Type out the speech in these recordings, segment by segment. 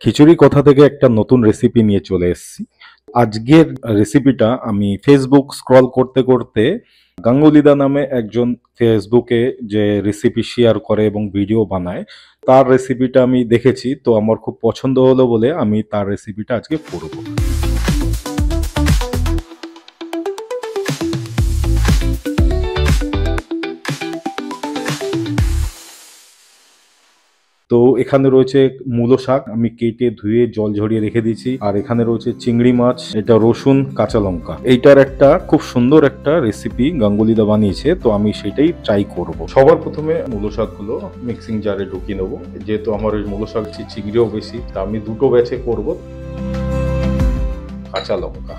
খিচুড়ি কথা থেকে একটা নতুন রেসিপি নিয়ে চলে এসেছি। আজকের রেসিপিটা আমি ফেসবুক স্ক্রল করতে করতে গাঙ্গুলিদা নামে একজন ফেসবুকে যে রেসিপি শেয়ার করে এবং ভিডিও বানায়, তার রেসিপিটা আমি দেখেছি। তো আমার খুব পছন্দ হলো বলে আমি তার রেসিপিটা আজকে করব। তো এখানে রয়েছে মূলো শাক, আমি কেটে ধুয়ে জল ঝরিয়ে রেখে দিয়েছি। আর এখানে রয়েছে চিংড়ি মাছ, এটা রসুন, কাঁচা লঙ্কা। এইটার একটা খুব সুন্দর একটা রেসিপি গাঙ্গুলিদা বানিয়েছে, তো আমি সেটাই ট্রাই করব। সবার প্রথমে মূলো শাকগুলো মিক্সিং জারে ঢুকিয়ে নেবো। যেহেতু আমার ওই মূলো শাক চিংড়িও বেশি, তা আমি দুটো ব্যাচে করব। কাঁচা লঙ্কা,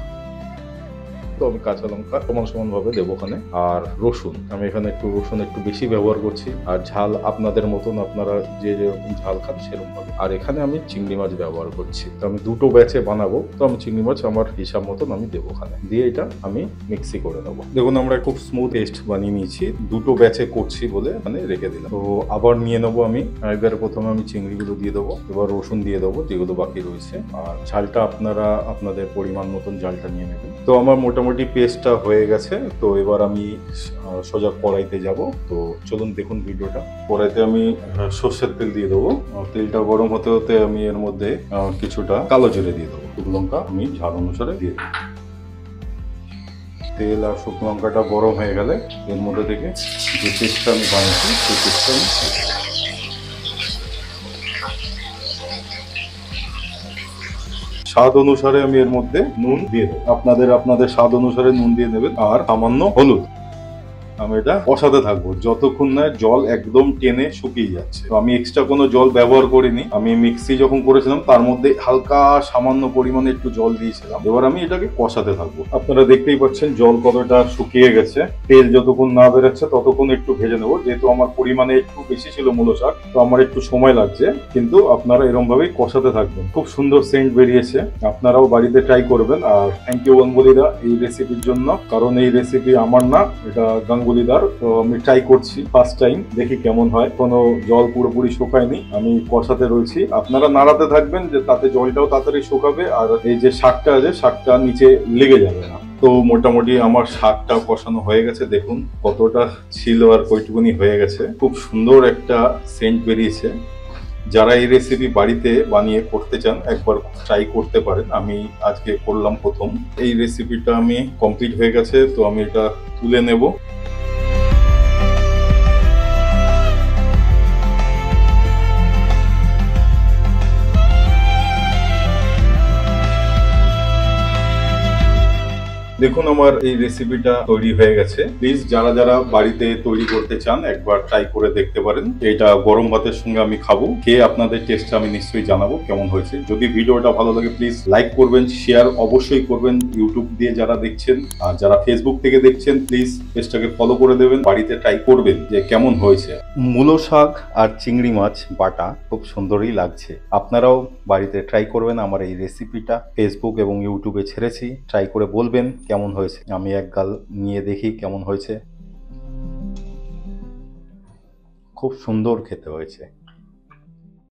তো আমি কাঁচা লঙ্কা সমান সমান ভাবে দেবো ওখানে। আর রসুন, আমি এখানে রসুন একটু বেশি ব্যবহার করছি। আর ঝাল আপনাদের মতন, আপনারা যে যেরকম ঝাল খান সেরকম ভাবে। আর এখানে আমি চিংড়ি মাছ ব্যবহার করছি, তো আমি দুটো ব্যাচে বানাবো, তো আমি চিংড়ি মাছ আমার হিসাব মতন আমি দেবো ওখানে। দিয়ে এটা আমি মিক্সি করে নেবো। দেখুন আমরা খুব স্মুথ পেস্ট বানিয়ে নিয়েছি, দুটো ব্যাচে করছি বলে মানে রেখে দিলাম। তো আবার নিয়ে নেবো আমি। একবারে প্রথমে আমি চিংড়িগুলো দিয়ে দেবো, এবার রসুন দিয়ে দেবো যেগুলো বাকি রয়েছে। আর ঝালটা আপনারা আপনাদের পরিমাণ মতন ঝালটা নিয়ে নেবেন। তো আমার মোটামুটি পেস্টটা হয়ে গেছে। তো এবার আমি সোজা কড়াইতে যাব। তো চলুন দেখুন ভিডিওটা। কড়াইতে আমি সর্ষের তেল দিয়ে দেবো। তেলটা গরম হতে হতে আমি এর মধ্যে কিছুটা কালো জিরে দিয়ে দেবো। শুকনো লঙ্কা আমি ঝাল অনুসারে দিয়ে দেবো। তেল আর শুকনো লঙ্কাটা গরম হয়ে গেলে এর মধ্যে থেকে যে পেস্টটা আমি বানিয়েছি সেই পেস্টটা আমি স্বাদ অনুসারে আমি এর মধ্যে নুন দিয়ে দেবো। আপনাদের স্বাদ অনুসারে নুন দিয়ে নেবেন। আর সামান্য হলুদ। আমি এটা কষাতে থাকবো যতক্ষণ না জল একদম টেনে শুকিয়ে যাচ্ছে। তো আমি এক্সট্রা কোনো জল ব্যবহার করিনি। আমি মিক্সি যখন করেছিলাম তার মধ্যে হালকা সামান্য পরিমাণে একটু জল দিয়েছিলাম। এবার আমি এটাকে কষাতে থাকবো। আপনারা দেখতেই পাচ্ছেন জল কতটা শুকিয়ে গেছে। তেল যতক্ষণ না বেরোচ্ছে ততক্ষণ একটু ভেজে নেবো। যেহেতু আমার পরিমাণে একটু বেশি ছিল মূলো শাক, তো আমার একটু সময় লাগছে, কিন্তু আপনারা এরকম ভাবেই কষাতে থাকবেন। খুব সুন্দর সেন্ট বেরিয়েছে, আপনারাও বাড়িতে ট্রাই করবেন। আর থ্যাংক ইউ গাঙ্গুলিদা এই রেসিপির জন্য, কারণ এই রেসিপি আমার না, এটা গাঙ্গুলিদার। তো আমি ট্রাই করছি ফার্স্ট টাইম, দেখি কেমন হয়। কোনো জল পুরোপুরি শুকায়নি, আমি কষাতে রয়েছি। আপনারা নাড়াতে থাকবেন, যে তাতে জলটাও তাড়াতাড়ি শুকাবে আর এই যে শাকটা আছে শাকটা নিচে লেগে যাবে না। তো মোটামুটি আমার শাকটা কষানো হয়ে গেছে। দেখুন কতটা ছিল আর কইটুকুনি হয়ে গেছে। খুব সুন্দর একটা সেন্ট বেরিয়েছে। যারা এই রেসিপি বাড়িতে বানিয়ে করতে চান একবার ট্রাই করতে পারেন। আমি আজকে করলাম প্রথম। এই রেসিপিটা আমি কমপ্লিট হয়ে গেছে, তো আমি এটা তুলে নেব। দেখুন আমার এই রেসিপিটা তৈরি হয়ে গেছে। প্লিজ যারা যারা বাড়িতে তৈরি করতে চান একবার ট্রাই করে দেখতে পারেন। এটা গরম ভাতের সঙ্গে আমি খাবো। খেয়ে আপনাদের টেস্টটা আমি নিশ্চয়ই জানাবো কেমন হয়েছে। যদি ভিডিওটা ভালো লাগে প্লিজ লাইক করবেন, শেয়ার অবশ্যই করবেন। ইউটিউব দিয়ে যারা দেখছেন আর যারা ফেসবুক থেকে দেখছেন প্লিজ পেজটাকে ফলো করে দেবেন। বাড়িতে ট্রাই করবেন যে কেমন হয়েছে। মূলো শাক আর চিংড়ি মাছ বাটা খুব সুন্দরই লাগছে। আপনারাও বাড়িতে ট্রাই করবেন। আমার এই রেসিপিটা ফেসবুক এবং ইউটিউবে ছেড়েছি, ট্রাই করে বলবেন কেমন হয়েছে। আমি এক গাল নিয়ে দেখি কেমন হয়েছে। খুব সুন্দর খেতে হয়েছে।